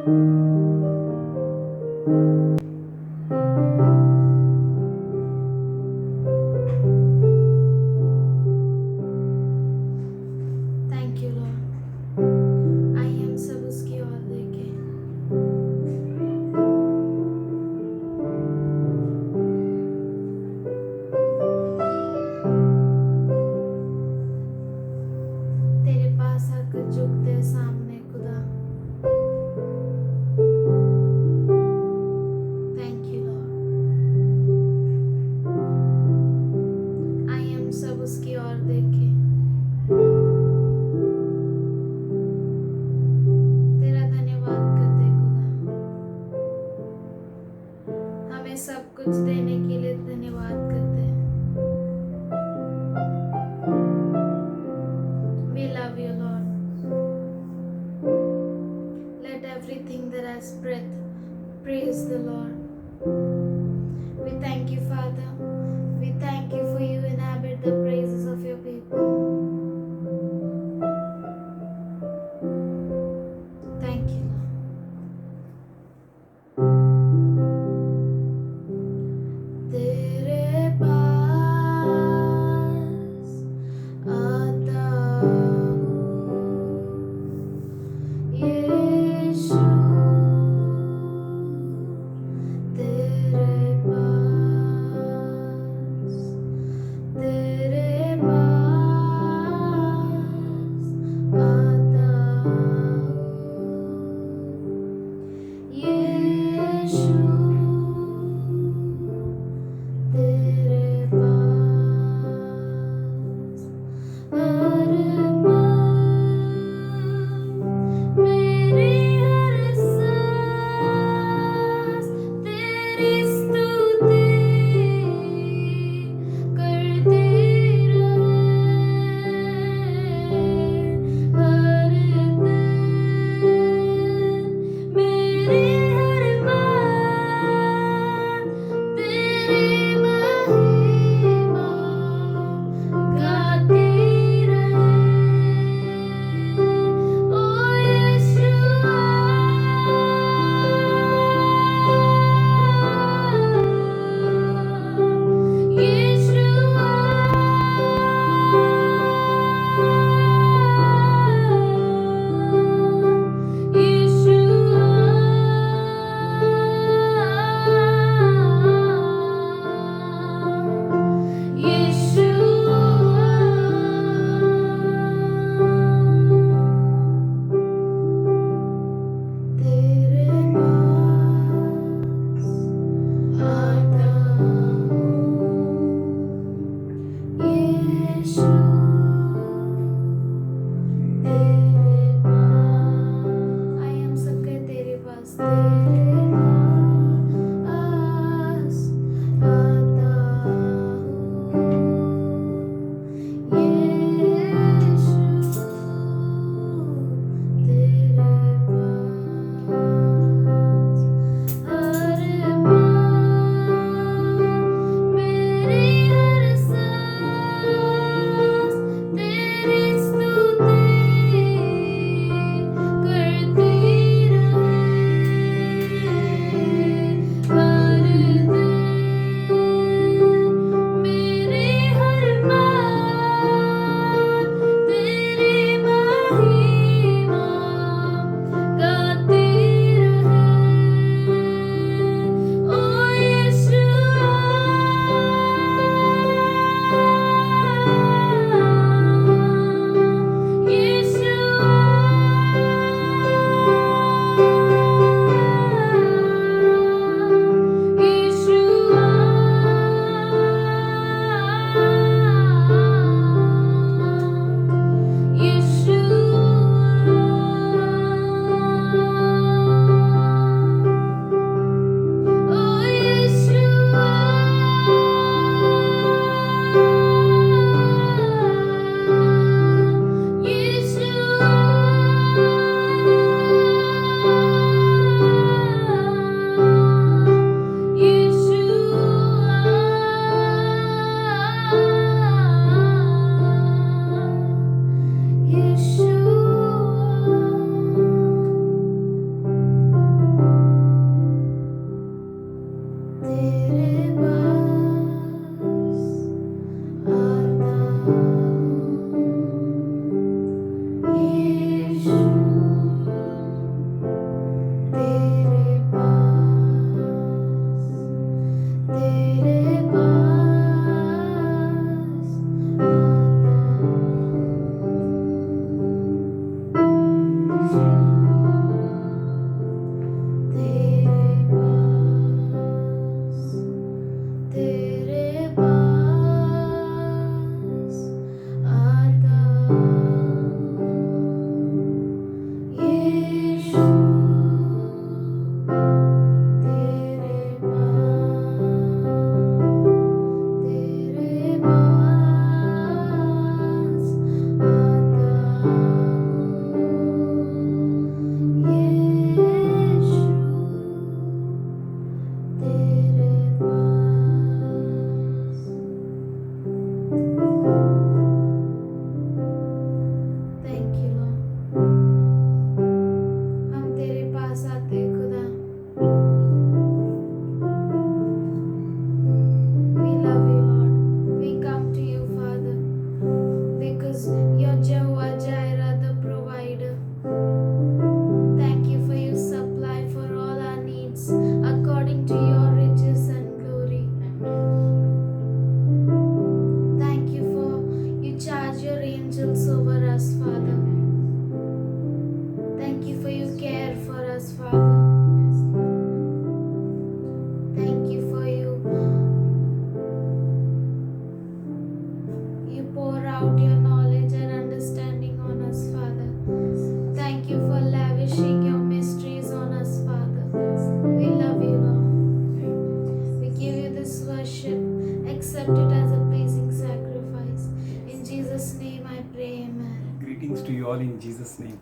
Thank you Lord. आइए हम सब उसकी ओर देखें। तेरे पास आकर झुकते हैं सामने खुदा। Thank you Lord. आइए हम सब उसकी ओर देखें। तेरा धन्यवाद करते हैं खुदा। हमें सब कुछ देने के लिए धन्यवाद करते हैं। We love you, Lord. Let everything that has breath praise the Lord. We thank you, Father. We thank you for you inhabit the praises of your people. Thank you, Lord. तेरे पास आता हूँ यीशु, तेरे पास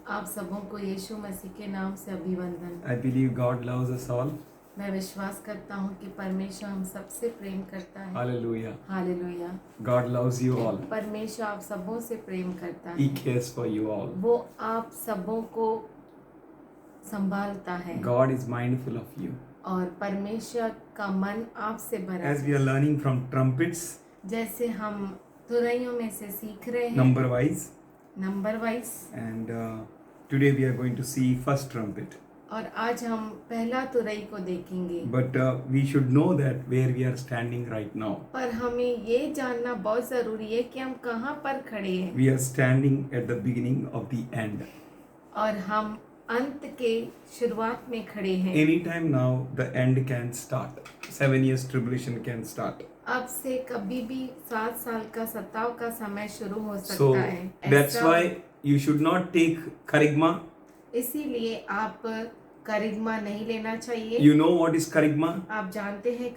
आप सबों को यीशु मसीह के नाम से अभिवंदन। I believe God loves us all. मैं विश्वास करता हूँ कि परमेश्वर हम सबसे प्रेम करता है। Hallelujah. Hallelujah. God loves you all. परमेश्वर आप सबों से प्रेम करता He है। cares for you all. वो आप सबों को संभालता है। God is mindful of you. और परमेश्वर का मन आपसे भरा As है। we are learning from trumpets, जैसे हम तुरैयों में से सीख रहे हैं number wise, number wise, and today we are going to see first trumpet. और आज हम पहला तुरई को देखेंगे। But we should know that where we are standing right now. पर हमें ये जानना बहुत जरूरी है कि हम कहाँ पर खड़े हैं। We are standing at the beginning of the end. और हम अंत के शुरुआत में खड़े हैं। Anytime now the end can start. 7 years tribulation can start. अब से कभी भी 7 साल का सताव का समय शुरू हो So सकता है। that's why you should not take charisma. इसीलिए आप करिग्मा नहीं लेना चाहिए। You know what is charisma? आप जानते हैं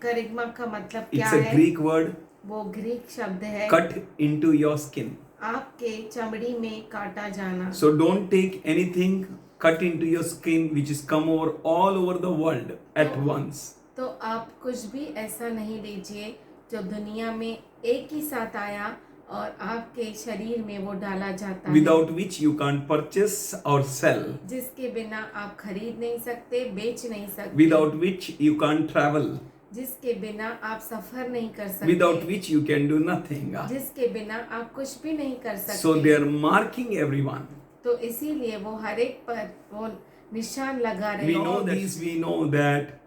करिग्मा का मतलब क्या It's a है? Greek word. वो ग्रीक शब्द है। Cut into your skin. आपके चमड़ी में काटा जाना। So don't take anything cut into your skin which is come over all over the world at once. तो आप कुछ भी ऐसा नहीं लीजिए जो दुनिया में एक ही साथ आया और आपके शरीर में वो डाला जाता है। Without which you can't purchase or sell. जिसके बिना आप खरीद नहीं सकते, बेच नहीं सकते। Without which you can't travel. जिसके बिना आप सफर नहीं कर सकते। Without which you can do nothing. जिसके बिना आप कुछ भी नहीं कर सकते। So they are marking everyone. तो इसीलिए वो हर एक पर वो निशान लगा रहे We हैं। know this. We know that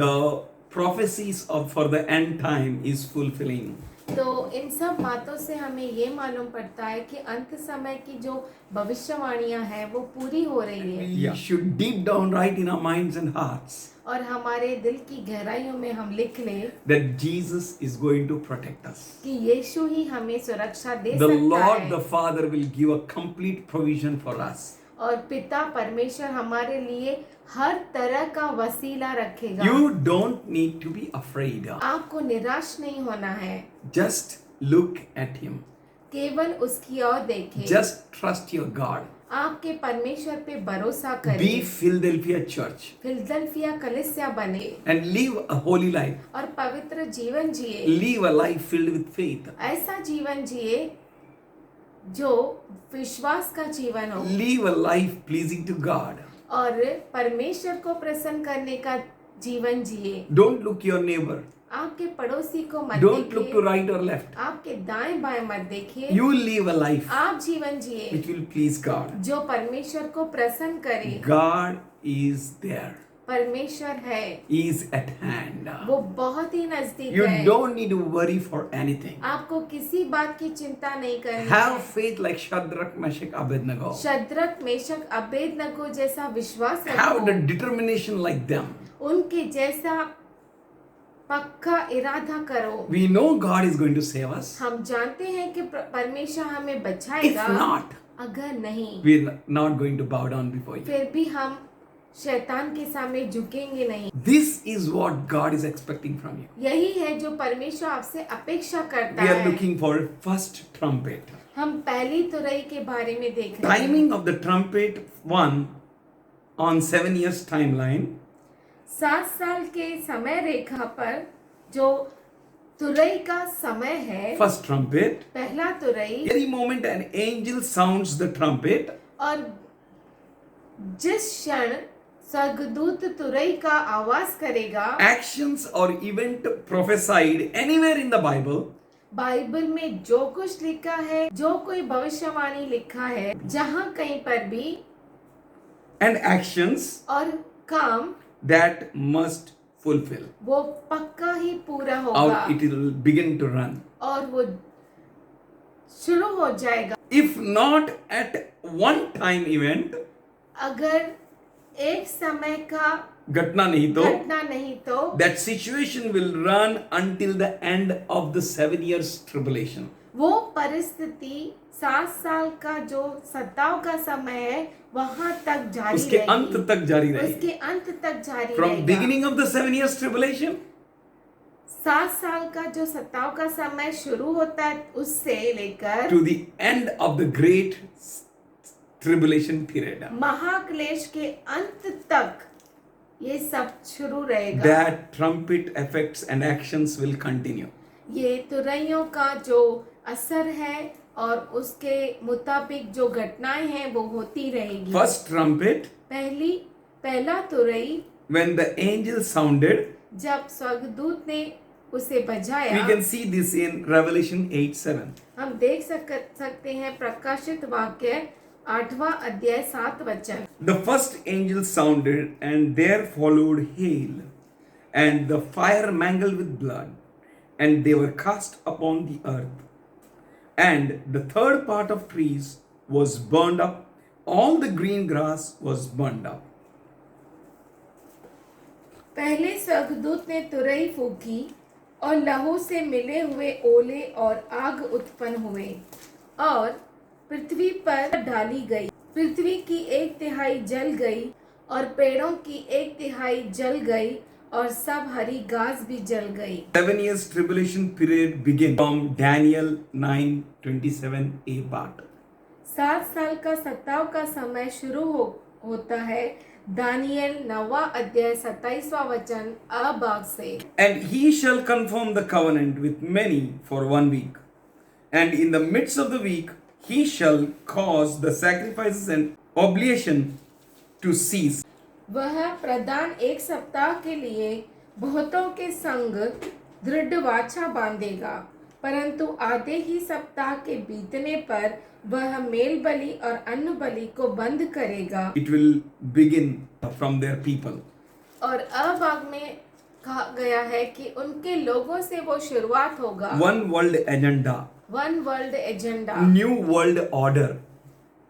the prophecies of for the end time is fulfilling. तो इन सब बातों से हमें ये मालूम पड़ता है कि अंत समय की जो भविष्यवाणियां हैं वो पूरी हो रही है। We should deep down right in our minds and hearts और हमारे दिल की गहराइयों में हम लिख लें that Jesus is going to protect us. कि यीशु ही हमें सुरक्षा दे The सकता Lord, है। the Father will give a complete provision for us. और पिता परमेश्वर हमारे लिए हर तरह का वसीला रखेगा। You don't need to be afraid. आपको निराश नहीं होना है। Just look at Him. केवल उसकी ओर देखें। Just trust your God. आपके परमेश्वर पे भरोसा करें। Be Philadelphia Church फिलदेल्फिया कलीसिया बने and live a holy life. और पवित्र जीवन जिए। Live a life filled with faith. ऐसा जीवन जिए जो विश्वास का जीवन हो Live a life pleasing to God. और परमेश्वर को प्रसन्न करने का जीवन जिए। Don't look your neighbor. आपके पड़ोसी को मत Don't look to देखिए, right or left. आपके दाएं बाएं मत देखिए। You live a life आप जीवन जिए which will please God. जो परमेश्वर को प्रसन्न करे। God is there. परमेश्वर है is at hand. वो बहुत ही नजदीक You है। don't need to worry for anything. आपको किसी बात की चिंता नहीं करनी Have है। faith like Shadrach, Meshach, Abednego. Shadrach Meshach Abednego जैसा विश्वास Have the रखो, determination like them. उनके जैसा पक्का इरादा करो। We know God is going to save us. हम जानते हैं कि परमेश्वर हमें If बचाएगा। not, अगर नहीं, we're not going to bow down before you. फिर भी हम शैतान के सामने झुकेंगे नहीं। This is what God is expecting from you. यही है जो परमेश्वर आपसे अपेक्षा करता We are है। looking for first trumpet. हम पहली तुरई के बारे में देख रहे हैं। Timing of the trumpet one on 7 years timeline. 7 साल के समय रेखा पर जो तुरई का समय है, First trumpet. पहला तुरई, Every moment an angel sounds the trumpet. और जिस क्षण स्वर्गदूत तुरई का आवाज करेगा, Actions or event prophesied anywhere in the Bible Bible में जो कुछ लिखा है, जो कोई भविष्यवाणी लिखा है, जहाँ कहीं पर भी, and actions और काम that must fulfill, वो पक्का ही पूरा or होगा it will begin to run. और वो शुरू हो जाएगा। If not at one time event, अगर एक समय का घटना नहीं तो घटना नहीं तो that situation will run until the end of the 7 years tribulation. वो परिस्थिति 7 साल का जो सताव का समय है वहां तक जारी उसके रहेगी। अंत तक जारी उसके रहेगी. अंत तक जारी From रहेगा। beginning of the 7 years tribulation 7 साल का जो सताव का समय शुरू होता है उससे लेकर to the end of the great tribulation period, महाक्लेश के अंत तक ये सब शुरू रहेगा। that trumpet effects and actions will continue. ये तुरैयों का जो असर है और उसके मुताबिक जो घटनाएं हैं वो होती रहेगी। First trumpet, पहला तुरई when the angel sounded, जब स्वर्गदूत ने उसे बजाया, we can see this in Revelation 8:7. हम देख सकते हैं प्रकाशित वाक्य 8वां अध्याय 7 वचन। The first angel sounded, and there followed hail, and the fire mingled with blood, and they were cast upon the earth. And the third part of trees was burned up, all the green grass was burned up. पहले स्वर्गदूत ने तुरई फूकी और लहू से मिले हुए ओले और आग उत्पन्न हुए और पृथ्वी पर डाली गई। पृथ्वी की 1/3 जल गई और पेड़ों की 1/3 जल गई और सब हरी घास भी जल गई। 7 years tribulation period begin from Daniel 9:27a part. 7 साल का सताव का समय शुरू होता है दानियल 9वां अध्याय 27वां वचन अ भाग से। And he shall confirm the covenant with many for 1 week. And in the midst of the week, he shall cause the sacrifices and oblation to cease. वह प्रधान 1 सप्ताह के लिए बहुतों के संग दृढ़ वाचा बांधेगा, परंतु आधे ही सप्ताह के बीतने पर वह मेल बलि और अन्न बलि को बंद करेगा। It will begin from their people. और अभाग में कहा गया है कि उनके लोगों से वो शुरुआत होगा। One world agenda, one world agenda, new world order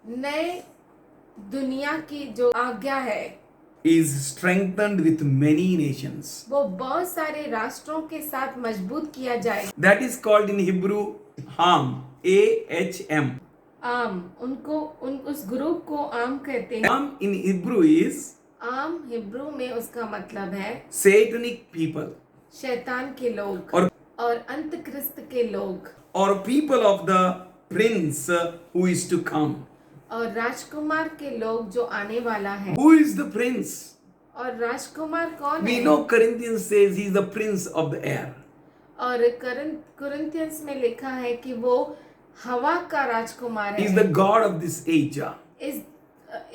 नए दुनिया की जो आज्ञा है is strengthened with many nations. वो बहुत सारे राष्ट्रों के साथ मजबूत किया जाएगा। That is called in Hebrew Ham, A-H-M. आम उस ग्रुप को आम कहते हैं। Ham in Hebrew is आम हिब्रू में उसका मतलब है satanic people शैतान के लोग और अंतक्रिस्त के लोग or people of the prince who is to come. और राजकुमार के लोग जो आने वाला है। Who is the prince? और राजकुमार कौन We है? know Corinthians says he is the prince of the air. और कुरिन्थियंस में लिखा है कि वो हवा का राजकुमार He is है। the god of this age.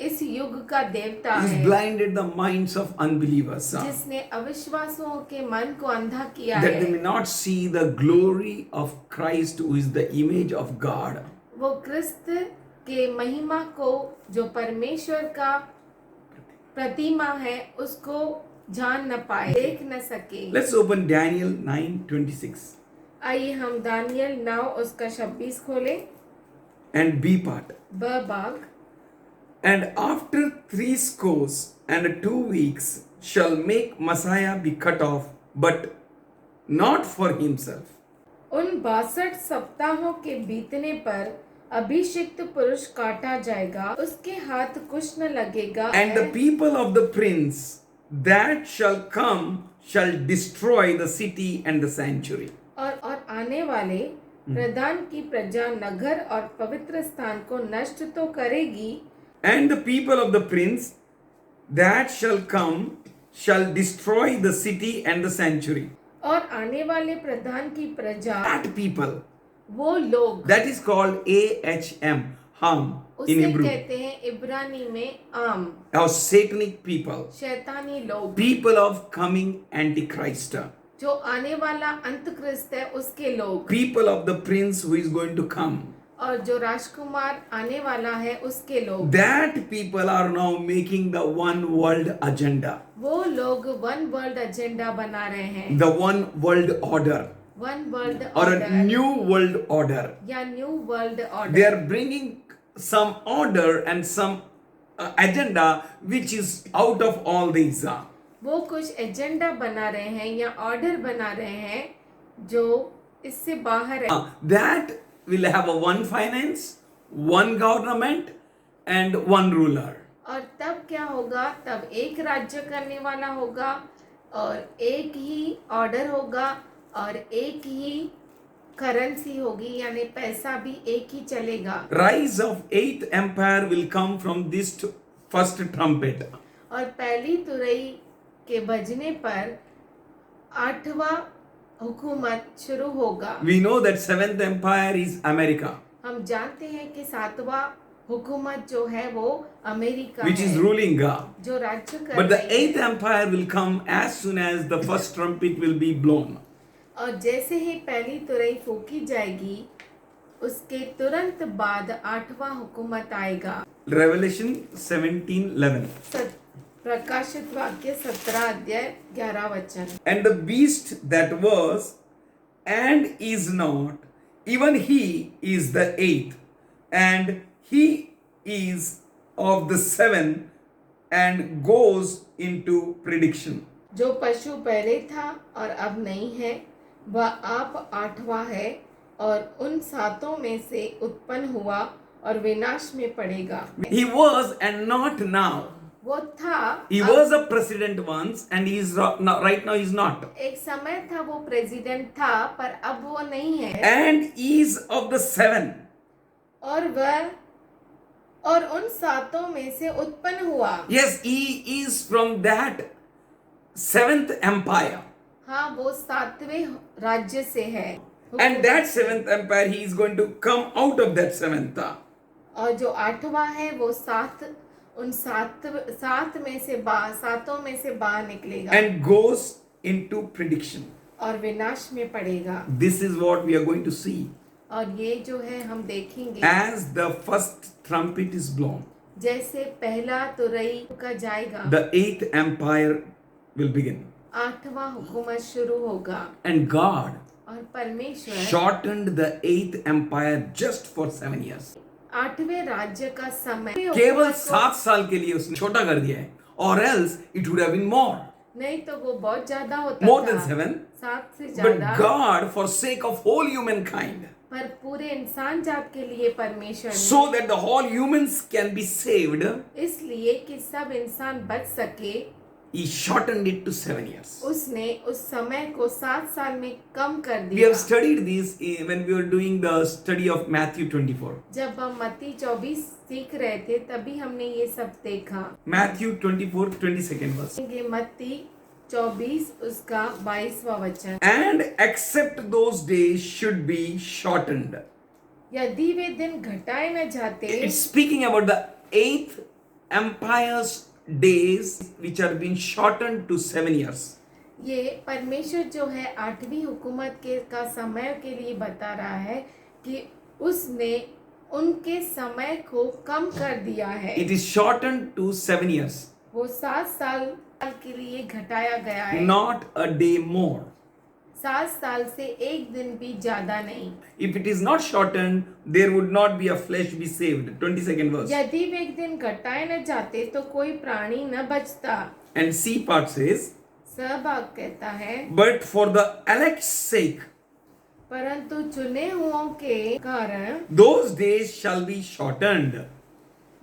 इस युग का देवता He has है blinded the minds of unbelievers जिसने अविश्वासुओं के मन को अंधा किया that they may है। not see the glory of Christ who is the image of God. वो क्रिस्त के महिमा को जो परमेश्वर का प्रतिमा है उसको जान न पाए, देख न सके। Let's open Daniel 9:26 आइए हम दानियल 9 उसका 26 खोलें। and B part. ब बाग, And after 62 shall make Messiah be cut off, but not for himself. उन 62 सप्ताहों के बीतने पर अभिषिक्त पुरुष काटा जाएगा, उसके हाथ कुछ न लगेगा। And the people of the prince that shall come shall destroy the city and the sanctuary. और आने वाले प्रधान की प्रजा नगर और पवित्र स्थान को नष्ट तो करेगी। And the people of the prince that shall come shall destroy the city and the sanctuary. और आने वाले प्रधान की प्रजा, That people, वो लोग, that is called AHM, Ham in उसे Hebrew, कहते हैं इब्रानी में आम, or satanic people, शैतानी लोग, people of coming Antichrist, जो आने वाला अंतक्रिस्त है उसके लोग, people of the prince who is going to come. और जो राजकुमार आने वाला है उसके लोग। That people are now making the one world agenda, वो लोग वन वर्ल्ड एजेंडा बना रहे हैं, the one world order, one world or a order new world order. या new world They order. are bringing some order and some agenda which is out of all these. वो कुछ agenda बना रहे हैं या ऑर्डर बना रहे हैं जो इससे बाहर है। That will have a one finance, one government, and one ruler. और तब क्या होगा? तब एक राज्य करने वाला होगा और एक ही ऑर्डर होगा और एक ही करेंसी होगी, यानी पैसा भी एक ही चलेगा। Rise of eighth empire will come from this first trumpet. और पहली तुरई के बजने पर 8वां हुकूमत शुरू होगा। We know that seventh empire is America, हम जानते हैं कि 7वां हुकूमत जो है वो अमेरिका which is है, ruling. जो राज्य कर But the रही है। eighth empire will come as soon as the first trumpet will be blown. और जैसे ही पहली तुरई फूकी जाएगी उसके तुरंत बाद 8वां हुकूमत आएगा। Revelation 17:11. प्रकाशित वाक्य 17 अध्याय 11 वचन। And the beast that was and is not, even he is the eighth, and he is of the seventh, and goes into prediction. जो पशु पहले था और अब नहीं है, वह आप 8वां है और उन 7 में से उत्पन्न हुआ और विनाश में पड़ेगा। He was and not now. वो था, He was a president once, and he is right now he is not. एक समय था वो प्रेसिडेंट था पर अब वो नहीं है। And he is of the seven. और वह और उन 7 में से उत्पन्न हुआ। Yes, he is from that seventh empire. हाँ, वो 7वें राज्य से है। And that seventh empire, he is going to come out of that seventh. और जो 8वां है वो 7 में से 7 में से बाहर निकलेगा And goes into prediction. और विनाश में पड़ेगा। This is what we are going to see और ये जो है हम देखेंगे as the first trumpet is blown. जैसे पहला तुरई का जाएगा, The eighth empire will begin. 8वां हुकूमत शुरू होगा। And God और परमेश्वर shortened the eighth empire just for 7 years. 8वें राज्य का समय केवल 7 साल के लिए उसने छोटा कर दिया है, or else it would have been more. नहीं तो वो बहुत ज्यादा होता More था, than 7. 7 से But ज्यादा। God, for sake of whole humankind, पर पूरे इंसान जात के लिए परमेश्वर ने, so that the whole humans can be saved, इसलिए कि सब इंसान बच सके, He shortened it to 7 years. उसने उस समय को 7 साल में कम कर We दिया। have studied this when we were doing the study of Matthew 24. जब हम मत्ती 24 सीख रहे थे तभी हमने ये सब देखा। Matthew 24, 22nd verse. ये मत्ती 24 उसका 22वां वचन। And except those days should be shortened. यदि वे दिन घटाए न जाते, It's speaking about the 8th empire's days which are being shortened to 7 years. ये परमेश्वर जो है 8वीं हुकूमत के का समय के लिए बता रहा है कि उसने उनके समय को कम कर दिया है। It is shortened to 7 years. वो 7 साल के लिए घटाया गया है, not a day more. 7 साल से एक दिन भी ज्यादा नहीं। If it is not shortened, there would not be a flesh be saved. 22nd verse. यदि वे एक दिन घटाए न जाते तो कोई प्राणी न बचता। And C part says, सहभाग कहता है, but for the elect's sake, परंतु चुने हुओं के कारण those days shall be shortened.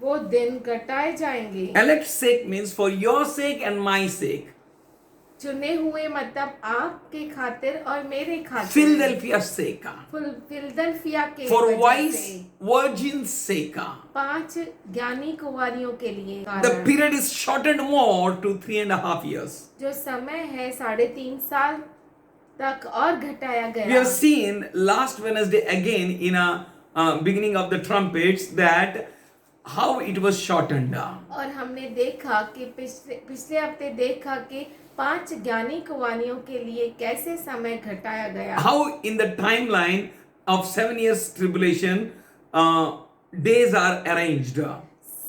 वो दिन घटाए जाएंगे। Elect's sake means for your sake and my sake. चुने हुए मतलब आपके खातिर और मेरे खातिर। Philadelphia's sake. फिलदल्फिया के For वजह wise से, virgin's sake. 5 ज्ञानी कुंवारियों के लिए The कारण, period is shortened more to 3.5 years. जो समय है 3.5 साल तक और घटाया We गया। have seen last Wednesday again in a beginning of the trumpets that how it was shortened. और हमने देखा कि पिछले हफ्ते देखा कि 5 ज्ञानी कुंवारियों के लिए कैसे समय घटाया गया। How in the timeline of 7 years tribulation days are arranged.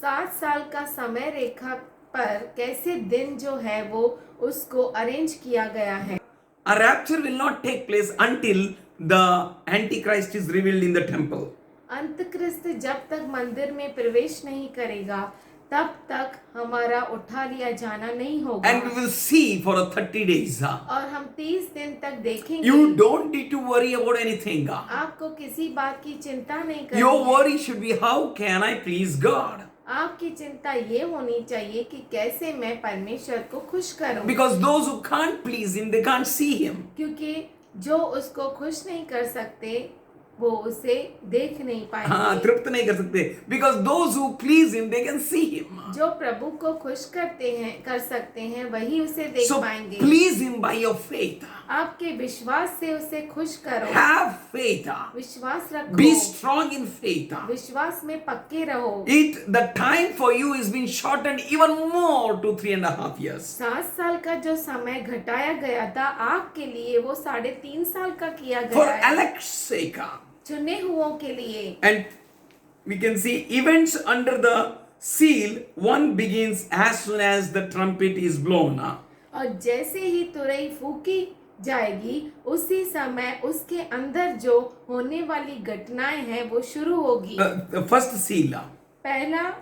7 साल का समय रेखा पर कैसे दिन जो है वो उसको अरेंज किया गया है। A rapture will not take place until the Antichrist is revealed in the temple. अंतक्रिस्त जब तक मंदिर में प्रवेश नहीं करेगा तब तक हमारा उठा लिया जाना नहीं होगा। And we will see for a 30 days. और हम 30 दिन तक देखेंगे। You don't need to worry about anything. आपको किसी बात की चिंता नहीं करनी Your है। worry should be how can I please God? आपकी चिंता ये होनी चाहिए कि कैसे मैं परमेश्वर को खुश करूं। Because those who can't please Him, they can't see Him. क्योंकि जो उसको खुश नहीं कर सकते वो उसे देख नहीं हाँ, पाएंगे। तृप्त नहीं कर सकते. Because those who please Him, they can see Him. जो प्रभु को खुश कर सकते हैं वही उसे देख So पाएंगे। please Him by your faith. आपके विश्वास से उसे खुश करो। Have faith. विश्वास रखो। Be strong in faith. विश्वास में पक्के रहो। The time for you is being shortened even more to 3.5 years. 7 साल का जो समय घटाया गया था आपके लिए वो 3.5 साल का किया For गया है। elect's sake. चुने हुओं के लिए। And we can see events under the seal. One begins as soon as the trumpet is blown. और जैसे ही तुरई फूकी जाएगी उसी समय उसके अंदर जो होने वाली घटनाएं हैं वो शुरू होगी। The first seal. पहला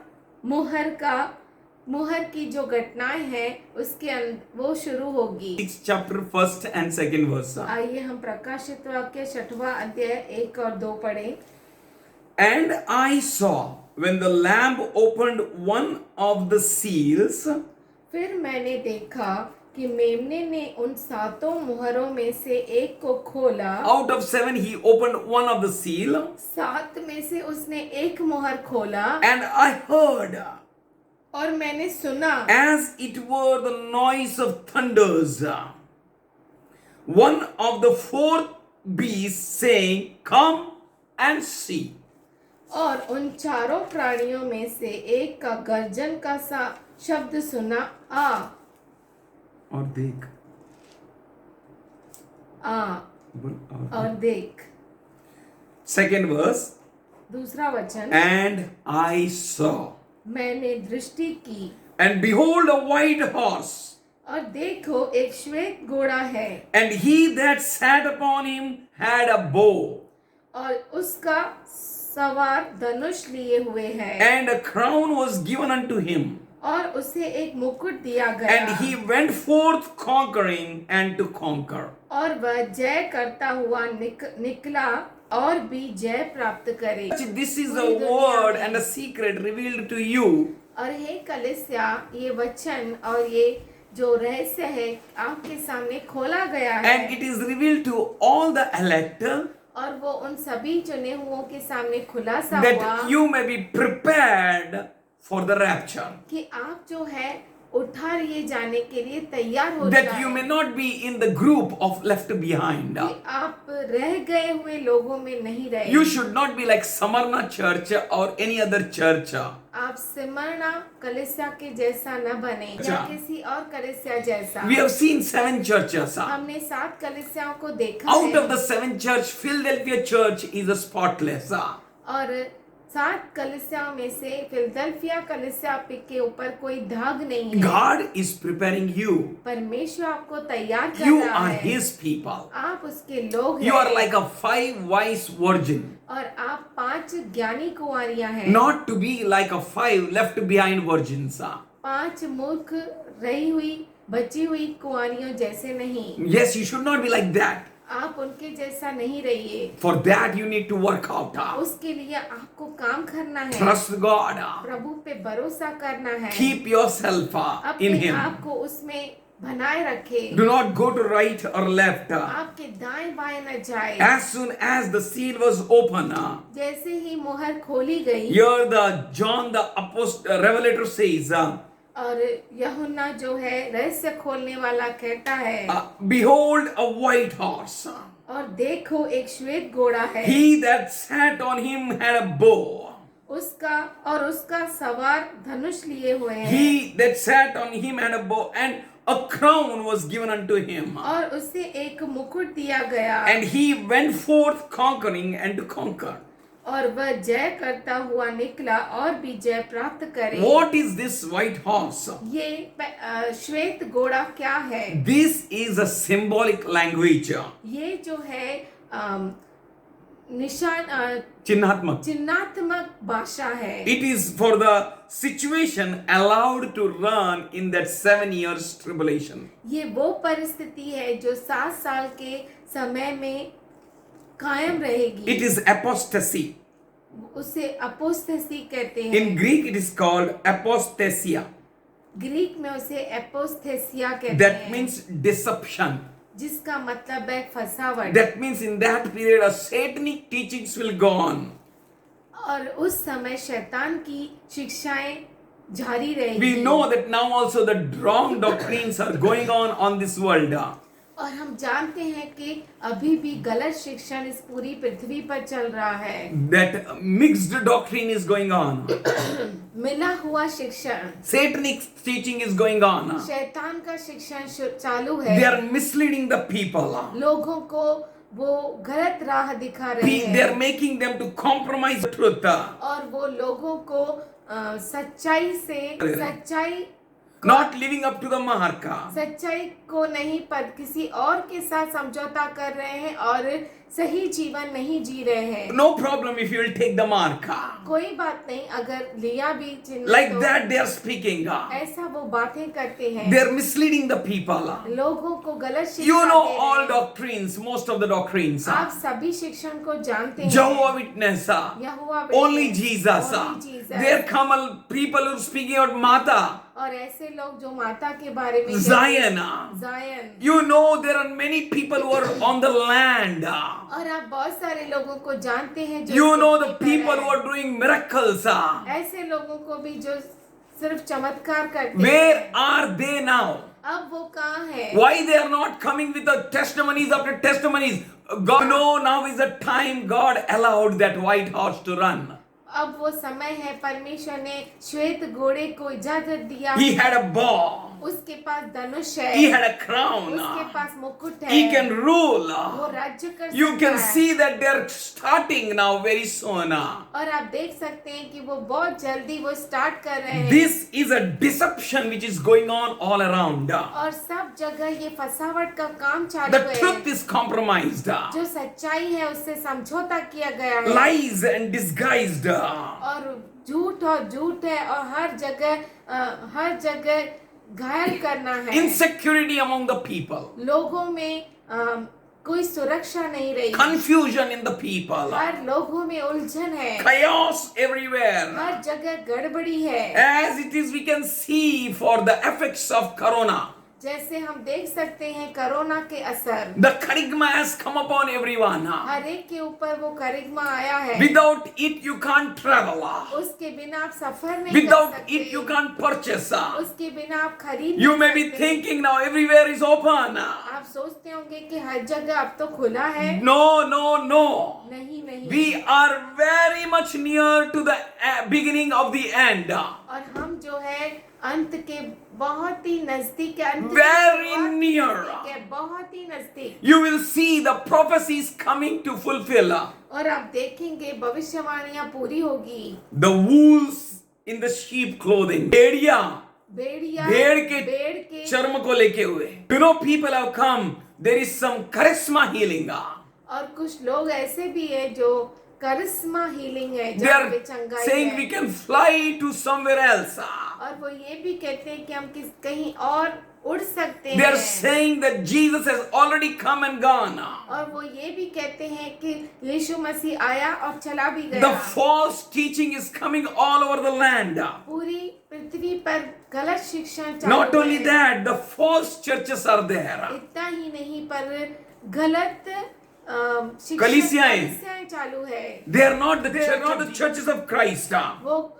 मुहर की जो घटनाएं हैं उसके वो शुरू होगी। 6th chapter 1st and 2nd verse. आइए हम प्रकाशित वाक्य 6वां अध्याय 1 और 2 पढ़ें। And I saw when the Lamb opened one of the seals, फिर मैंने देखा कि मेमने ने उन 7 मुहरों में से एक को खोला। out of 7 he opened one of the seal, 7 में से उसने एक मुहर खोला and I heard और मैंने सुना as it were the noise of thunders, one of the 4 beasts saying, come and see. और उन 4 प्राणियों में से एक का गर्जन का सा शब्द सुना, आ और देख. और देख। Second verse, दूसरा वचन, and I saw, मैंने दृष्टि की and behold a white horse, और देखो एक श्वेत घोड़ा है and he that sat upon him had a bow, और उसका सवार धनुष लिए हुए है and a crown was given unto him, और उसे एक मुकुट दिया गया and he went forth conquering and to conquer. और वह जय करता हुआ निकला और भी जय प्राप्त करे। This is पूरी the दुनिया word में। and a secret revealed to you. और हे कलीसिया ये वचन और ये जो रहस्य है आपके सामने खोला गया है And it is revealed to all the elect और वो उन सभी चुने हुओं के सामने खुलासा हुआ that you may be prepared for the rapture. कि आप जो है उठा लिए जाने के लिए तैयार हो That जाएं, you may not be in the group of left behind. कि आप रह गए हुए लोगों में नहीं रहे। You should not be like Samarna church or any other church. आप सिमरना कलीसिया के जैसा न बने या किसी और कलीसिया जैसा। We have seen 7 churches. हमने 7 कलीसियाओं को देखा Out है of the 7 church, Philadelphia church is a spotless. और 7 कलीसियाओं में से फिलदेल्फिया कलीसिया के ऊपर कोई दाग नहीं है। God is preparing you. परमेश्वर आपको तैयार कर You रहा are है। His people. आप उसके लोग You हैं are like a 5 wise virgin. और आप 5 ज्ञानी कुंवारियां हैं। Not to be like a 5 left behind virgins. 5 मूर्ख रही हुई बची हुई कुंवारियों जैसे नहीं। Yes, you should not be like that. आप उनके जैसा नहीं रहिए। For that you need to work out. उसके लिए आपको काम करना है। Trust God. प्रभु पे भरोसा करना है। Keep yourself in अपने Him. आप को उसमें बनाए रखे। Do not go to right or left. आपके दाएं बाएं न जाए। As soon as the seal was open, जैसे ही मोहर खोली गई here the John the apostle revelator says, और यूहन्ना जो है रहस्य खोलने वाला कहता है behold a white horse. और देखो एक श्वेत घोड़ा है। He that sat on him had a bow. उसका सवार धनुष लिए हुए हैं। He that sat on him had a bow, and a crown was given unto him. और उसे एक मुकुट दिया गया And he went forth conquering and to conquer. और वह जय करता हुआ निकला और भी जय प्राप्त करे। What is this white horse? ये श्वेत घोड़ा क्या है? This is a symbolic language. ये जो है निशान चिन्हात्मक भाषा है। It is for the situation allowed to run in that 7 years tribulation. ये वो परिस्थिति है जो 7 साल के समय में कायम रहेगी। It is apostasy. उसे अपोस्टेसी कहते हैं। In Greek it is called apostasia. Greek में उसे एपोस्थेसिया कहते That हैं। means deception. जिसका मतलब है फसावट। That means in that period a satanic teachings will go on. और उस समय शैतान की शिक्षाएं जारी रहेगी। We know that now also the wrong doctrines are going on this world. और हम जानते हैं कि अभी भी गलत शिक्षण इस पूरी पृथ्वी पर चल रहा है। That mixed doctrine is going on. मिला हुआ शिक्षण, Satanic teaching is going on. शैतान का शिक्षण चालू है। They are misleading the people. लोगों को वो गलत राह दिखा रहे They are हैं making them to compromise the truth. और वो लोगों को सच्चाई Not living up to the mark. सच्चाई को नहीं पर किसी और के साथ समझौता कर रहे हैं और सही जीवन नहीं जी रहे हैं। No problem if you will take the mark. कोई बात नहीं अगर लिया भी चिन्ह Like तो that they are speaking. ऐसा वो बातें करते हैं। They are misleading the people. लोगों को गलत शिक्षा You know दे रहे all हैं। doctrines, most of the doctrines. आप सभी शिक्षण को जानते हैं। Jehovah Witness. Jehovah Only witness, Jesus. only Jesus। There come people who are speaking about Mata. और ऐसे लोग जो माता के बारे में Zion. जायन। You know there are many people who are on the land. और आप बहुत सारे लोगों को जानते हैं जो You know the पृथ्वी पर people हैं। who are doing miracles. ऐसे लोगों को भी जो सिर्फ चमत्कार करते Where हैं। are they now? अब वो कहाँ है? Why they are not coming with the testimonies after testimonies? God, no, now is the time God allowed that white horse to run. अब वो समय है परमेश्वर ने श्वेत घोड़े को इजाजत दिया। He had a bow. उसके पास धनुष है। He had a crown. उसके पास मुकुट है। He can rule. वो राज्य कर You सकता can है। see that they are starting now very soon. और आप देख सकते हैं कि वो बहुत जल्दी वो स्टार्ट कर रहे हैं। This is a deception which is going on all around. और सब जगह ये फसावट का काम चालू The है। truth is compromised. जो सच्चाई है उससे समझौता किया गया है। Lies and disguised. और झूठ है और हर जगह घायल करना है। Insecurity among the people. लोगों में कोई सुरक्षा नहीं रही। Confusion in the people. हर लोगों में उलझन है। Chaos everywhere. हर जगह गड़बड़ी है। As it is, we can see for the effects of corona. जैसे हम देख सकते हैं कोरोना के असर। The charisma has come upon everyone. हर एक के ऊपर वो करिश्मा आया है। Without it, you can't travel. उसके बिना आप सफर नहीं Without कर सकते। it, you can't purchase. उसके बिना आप खरीद You नहीं may be सकते। thinking now everywhere is open. आप सोचते होंगे कि हर जगह अब तो खुला है। No. नहीं। We are very much near to the beginning of the end. और हम जो है अंत के बहुत ही नजदीक है, अंत की Very बहुत near. नजदीक है, बहुत ही नजदीक। You will see the prophecies coming to fulfill. और आप देखेंगे भविष्यवाणियां पूरी होगी। The wolves in the sheep clothing. भेड़िया भेड़िया भेड़ के भेड़ के चर्म को लेके हुए. You know, people have come. There is some charisma healing. और कुछ लोग ऐसे भी हैं जो करिश्मा हीलिंग है, They जहाँ पे are चंगाई saying है। we can fly to somewhere else. और वो ये भी कहते हैं कि हम कहीं और उड़ सकते They are हैं। saying that Jesus has already come and gone. और वो ये भी कहते हैं कि यीशु मसीह आया और चला भी The गया। false teaching is coming all over the land. पूरी पृथ्वी पर गलत शिक्षण चालू Not only है। that, the false churches are there. इतना ही नहीं पर गलत कलीसियाएं चालू है। They are not the churches of Christ. वो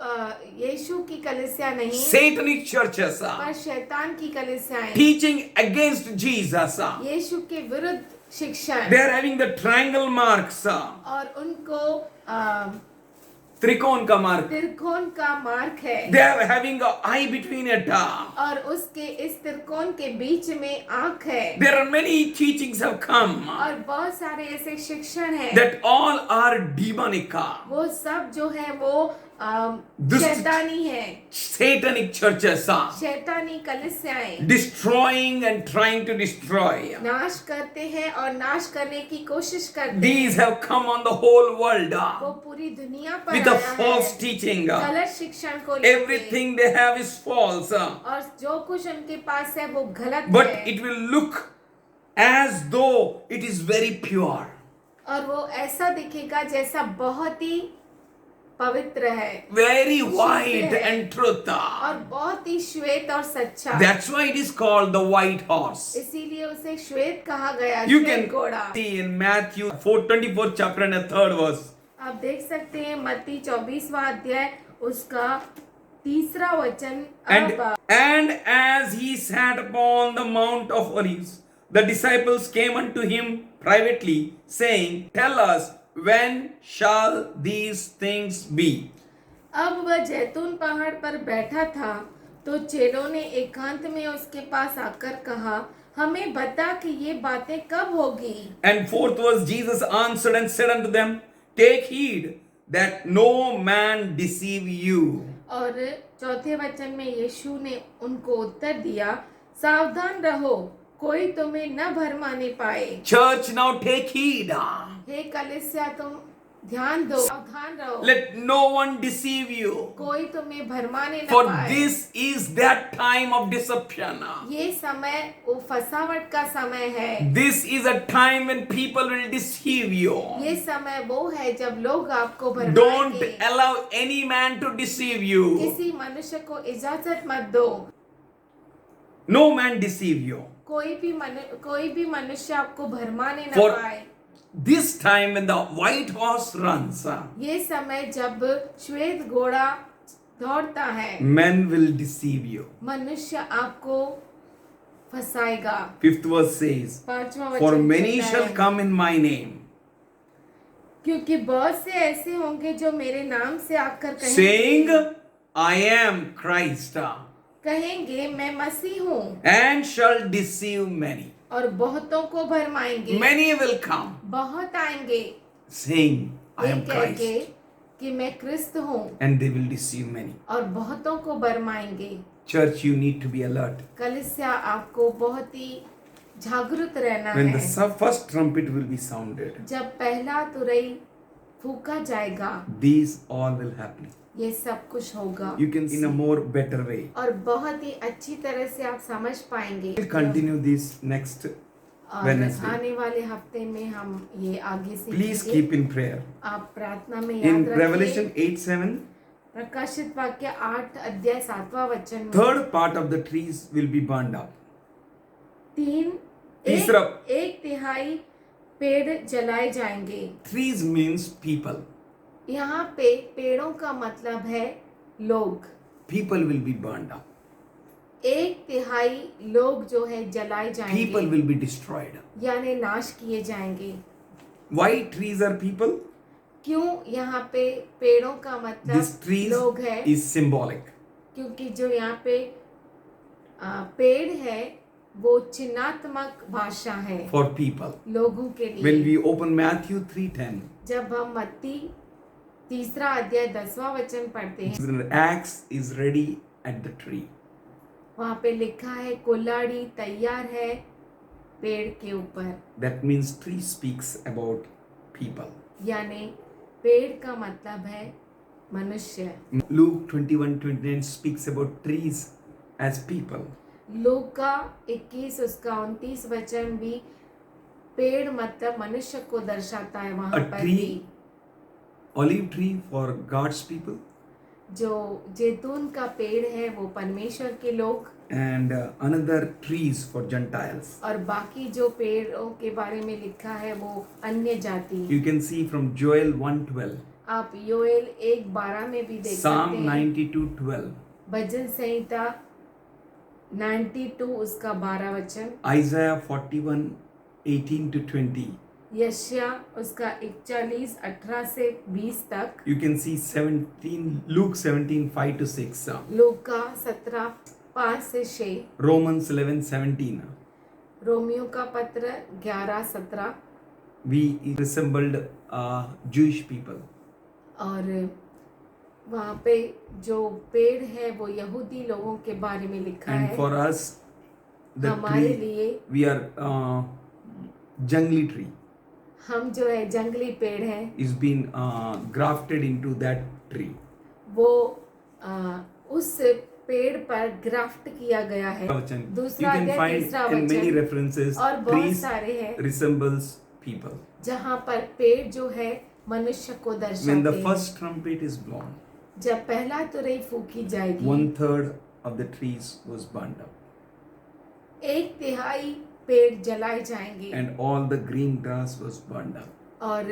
यीशु की कलीसिया नहीं, Satanic churches पर शैतान की कलीसियाएं, teaching against Jesus. यीशु के विरुद्ध शिक्षण। They are having the triangle marks. और उनको त्रिकोण का मार्ग. त्रिकोण का मार्ग है। They are having an eye between it. और उसके इस त्रिकोण के बीच में आंख है। There are many teachings have come और बहुत सारे ऐसे शिक्षण हैं that all are demonic. वो सब जो है वो दुष्ट- शैतानी है, Satanic churches शैतानी कलीसियाएं destroying and trying to destroy. नाश करते हैं और नाश करने की कोशिश करते These हैं। have come on the whole world वो पूरी दुनिया पर with a आया false है teaching. गलत शिक्षण को लेके। Everything they have is false, और जो कुछ उनके पास है वो गलत but है। it will look as though it is very pure. और वो ऐसा दिखेगा जैसा बहुत ही पवित्र है, Very white शुद्ध है, and truth. और बहुत ही श्वेत और सच्चा। That's why it is called the white horse. इसीलिए उसे श्वेत कहा गया, You श्वेत can घोड़ा। see in Matthew 4:24 chapter and the 3rd verse. आप देख सकते हैं मत्ती 24वां अध्याय उसका 3रा वचन। And as he sat upon the Mount of Olives, the disciples came unto him privately, saying, Tell us, when shall these things be? अब वह जैतून पहाड़ पर बैठा था तो चेलों ने एकांत में उसके पास आकर कहा, हमें बता कि ये बातें कब होगी। And 4th verse, Jesus answered and said unto them, Take heed that no man deceive you. और 4थे वचन में यीशु ने उनको उत्तर दिया, सावधान रहो, कोई तुम्हें न भरमाने पाए। Church, now take heed. हे कलीसिया, तुम ध्यान दो, सावधान रहो, Let no one deceive you. कोई तुम्हें भरमाने न For पाए। this is that time of deception. ये समय वो फसावट का समय है। This is a time when people will deceive you. ये समय वो है जब लोग आपको Don't भरमाएंगे। allow any man to deceive you. किसी मनुष्य को इजाजत मत दो, No man deceive you. कोई भी मनुष्य आपको भरमाने न For पाए। this time when the white horse runs, ये समय जब श्वेत घोड़ा दौड़ता है, men will deceive you. मनुष्य आपको फंसाएगा। 5th verse says, 5वां वचन For many कहता shall है, come in my name, क्योंकि बहुत से ऐसे होंगे जो मेरे नाम से आकर saying, I am Christ, कहेंगे मैं मसीह हूँ, and shall deceive many. और बहुतों को भरमाएंगे। Many will come, बहुत आएंगे saying, I ये am कह के Christ, कि मैं क्रिस्त हूँ, and they will deceive many. और बहुतों को भरमाएंगे। Church, you need to be alert. कलीसिया, आपको बहुत ही जागरूक रहना When है। the first trumpet will be sounded, जब पहला तुरई फूका जाएगा, these all will happen. ये सब कुछ होगा। You can in a more better way. और बहुत ही अच्छी तरह से आप समझ पाएंगे। We'll continue this next और Wednesday. आने वाले हफ्ते में हम ये आगे से Please keep in prayer. आप प्रार्थना में In याद Revelation रखिए। 8:7, प्रकाशित वाक्य 8 अध्याय 7वां वचन में third part of the trees will be burned up. तीसरा एक तिहाई पेड़ जलाए जाएंगे। trees means people. यहाँ पे पेड़ों का मतलब है लोग। People will be burned up. एक तिहाई लोग जो है जलाए जाएंगे, People will be destroyed. यानी नाश किए जाएंगे। Why trees are people? क्यों यहाँ पे पेड़ों का This मतलब trees लोग है? is symbolic. क्योंकि जो यहाँ पे पेड़ है वो चिन्हात्मक भाषा है for people. लोगों के When लिए। we open Matthew 3:10, जब हम मत्ती 3 अध्याय 10वां वचन पढ़ते हैं, the axe is ready at the tree. वहाँ पे लिखा है कुल्हाड़ी तैयार है पेड़ के ऊपर। That means tree speaks about people. यानी पेड़ का मतलब है मनुष्य। Luke 21:29 speaks about trees as people. लूका 21 उसका 29 वचन भी पेड़ मतलब मनुष्य को दर्शाता है। वहां A पर tree, भी olive tree for God's people, जो जैतून का पेड़ है वो परमेश्वर के लोग, and another trees for Gentiles. और बाकी जो पेड़ों के बारे में लिखा है वो अन्य जाति। You can see from Joel 1:12, आप योएल 1:12 में भी देख Psalm सकते हैं। 92:12, भजन संहिता 92 उसका 12 वचन, Isaiah 41:18-20. यशाया उसका 41:18 से 20 तक, You can see Luke 17:5-6, लूका 17:5 से 6, Romans 11:17. रोमियो का पत्र 11:17, We resembled Jewish people. और वहाँ पे जो पेड़ है वो यहूदी लोगों के बारे में लिखा And है। for us, the हमारे tree, लिए we are jungly tree. हम जो है जंगली पेड़ है, Is been grafted into that tree. वो उस पेड़ पर ग्राफ्ट किया गया है। You दूसरा can अध्याय find 3 in many वचन, references और बहुत trees सारे हैं resembles people. जहाँ पर पेड़ जो है मनुष्य को When the दर्शाते हैं। first trumpet is blown, जब पहला तुरई फूकी जाएगी, 1/3 of the trees was burned up, 1/3 पेड़ जलाए जाएंगे, and all the green grass was burned up. और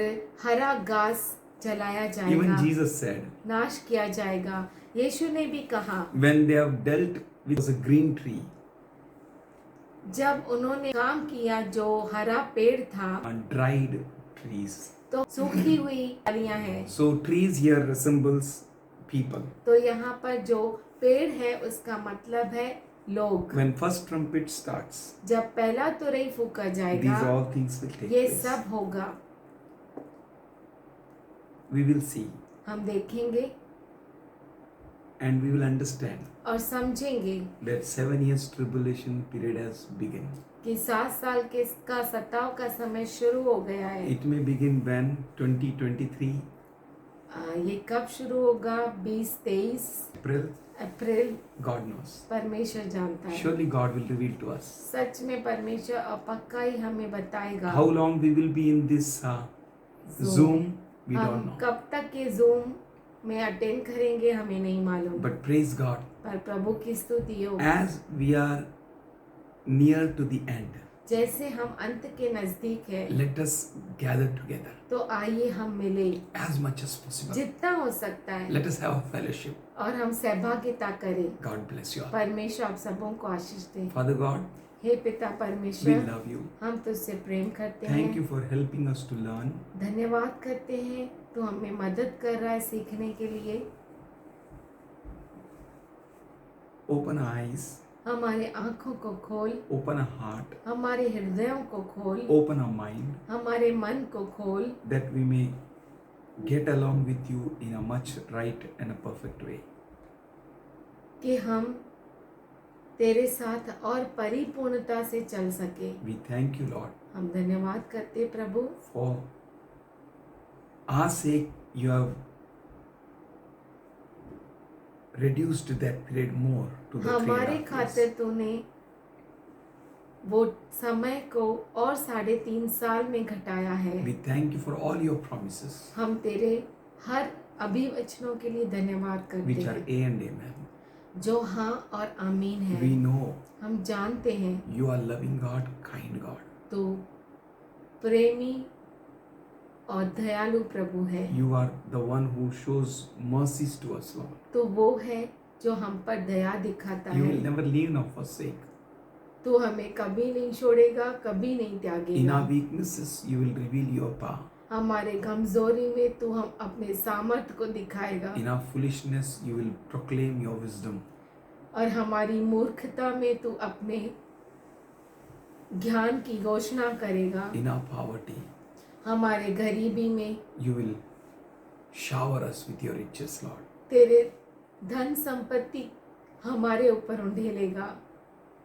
हरा घास जलाया Even जाएगा, Jesus said, नाश किया जाएगा। यीशु ने भी कहा, when they have dealt with a green tree जब उन्होंने काम किया जो हरा पेड़ था and dried trees. तो सूखी हुई डालियां हैं। So trees here resembles people. तो यहाँ पर जो पेड़ है उसका मतलब है लोग। When first trumpet starts, जब पहला तुरई फूका these जाएगा, all things will take ये place. सब होगा। We will see हम देखेंगे and we will understand और समझेंगे that 7 years tribulation period has begun. कि 7 साल के का सताव का समय शुरू हो गया है। It may begin when 2023 ये कब शुरू होगा? 20-23 April, अप्रैल, God knows. परमेश्वर जानता है। Surely God will reveal to us. सच में परमेश्वर और पक्का ही हमें बताएगा। How long we will be in this Zoom, we हम don't know. कब तक ये जूम में अटेंड करेंगे हमें नहीं मालूम, But praise God, पर प्रभु की स्तुति हो। as we are near to the end, जैसे हम अंत के नजदीक है, let us gather together तो आइए हम मिले as much as possible. जितना हो सकता है, Let us have a fellowship. और हम सहभागिता करें। God bless you all. परमेश्वर आप सबों को आशीष दे। Father God, हे पिता we परमेश्वर, love you. हम तुझसे प्रेम करते Thank हैं। you for helping us to learn. धन्यवाद करते हैं, तू हमें मदद कर रहा है सीखने के लिए। Open our eyes, हमारे आंखों को खोल, open our heart, हमारे हृदयों को खोल, open our mind, हमारे मन को खोल, that we may get along with you in a much right and a perfect way. कि हम तेरे साथ और परिपूर्णता से चल सके। We thank you, Lord, हम धन्यवाद करते प्रभु, for our sake you have reduced that period more to the 3.5 हमारे years. खातिर तूने वो समय को और 3.5 साल में घटाया है। We thank you for all your promises, हम तेरे हर अभिवचनों के लिए धन्यवाद करते which are हैं, A and Amen. जो हाँ और आमीन है। We know हम जानते हैं you are loving God, kind God. तो प्रेमी और दयालु प्रभु है। You are the one who shows mercies to us, Lord. तो वो है जो हम पर दया दिखाता You है। will never leave nor forsake. तू हमें कभी नहीं छोड़ेगा, कभी नहीं In त्यागेगा। our weaknesses, you will reveal your power. हमारे कमजोरी में तू हम अपने सामर्थ्य को दिखाएगा In our foolishness, you will proclaim your wisdom. और हमारी मूर्खता में तू अपने ज्ञान की घोषणा करेगा। In our poverty, हमारे गरीबी में you will shower us with your riches, Lord. तेरे धन संपत्ति हमारे ऊपर उंडेलेगा।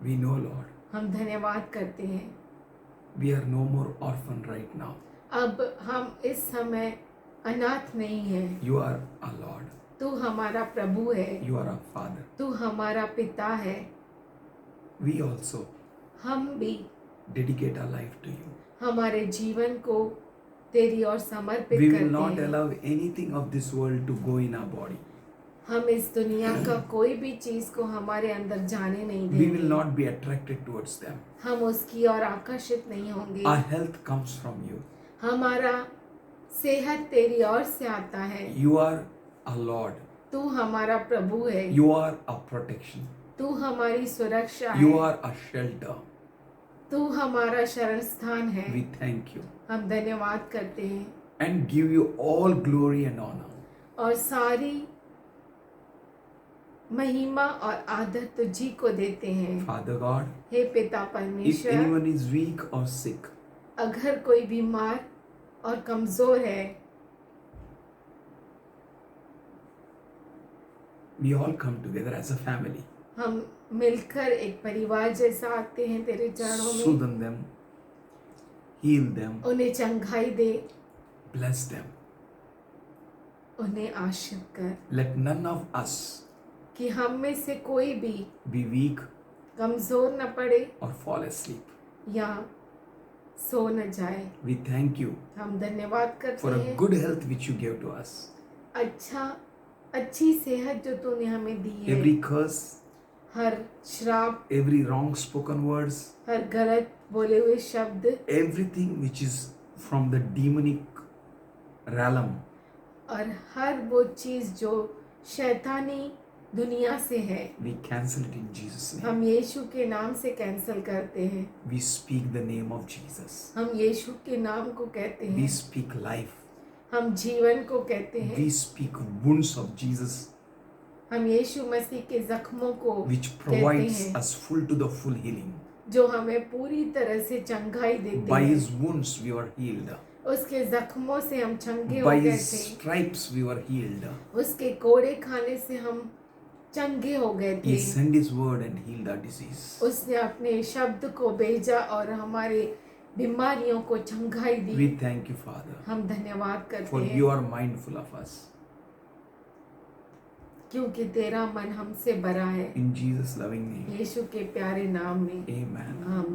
We know, Lord, हम धन्यवाद करते हैं। we are no more orphan right now. अब हम इस समय अनाथ नहीं हैं। You are our Lord. तू हमारा प्रभु है, You are our Father. तू हमारा पिता है। We also हम भी dedicate our life to you. हमारे जीवन को तेरी ओर समर्पित We will करते not हैं। allow anything of this world to go in our body. हम इस दुनिया का कोई भी चीज को हमारे अंदर जाने नहीं We will देंगे। not be attracted towards them. हम उसकी ओर आकर्षित नहीं होंगे। Our health comes from you. हमारा सेहत तेरी ओर से आता है। You are our Lord. तू हमारा प्रभु है। You are our protection. तू हमारी सुरक्षा You है। are our shelter. तू हमारा शरण स्थान है। We thank you हम धन्यवाद करते हैं and give you all glory and honor. और सारी महिमा और आदर तुझी को देते हैं। Father God, हे पिता if परमेश्वर, anyone is weak or sick, अगर कोई बीमार और कमजोर है, we all come together as a family. हम मिलकर एक परिवार जैसा आते हैं तेरे चरणों में। Soothe them, heal them, उन्हें चंगाई दे, bless them. उन्हें आशीर्वाद कर Let none of us कि हम में से कोई भी be weak कमजोर न पड़े or fall asleep. या सो न जाए। We thank you हम धन्यवाद करते for a हैं good health which you gave to us. अच्छी सेहत जो तूने हमें दी है। Every curse, हर श्राप, every wrong spoken words, हर गलत बोले हुए शब्द everything which is from the demonic realm, और हर वो चीज जो शैतानी दुनिया से है, we cancel it in Jesus' name. हम यीशु के नाम से कैंसिल करते हैं। We speak the name of Jesus. हम यीशु के नाम को कहते We हैं। speak life. हम जीवन को कहते हैं। We speak wounds of Jesus, हम यीशु मसीह के जख्मों को which कहते provides हैं, us full to the full healing. जो हमें पूरी तरह से चंगाई देते By हैं। his wounds we were healed. उसके जख्मों से हम चंगे हो By गए his थे। stripes we were healed. उसके कोड़े खाने से हम चंगे हो गए थे। He sent his word and healed our disease. उसने अपने शब्द को भेजा और हमारे बीमारियों को चंगाई We the. thank you, Father, हम धन्यवाद करते for हैं you are mindful of us. क्योंकि तेरा मन हमसे बड़ा है। In Jesus' loving name, यीशु के प्यारे नाम में amen. आमीन।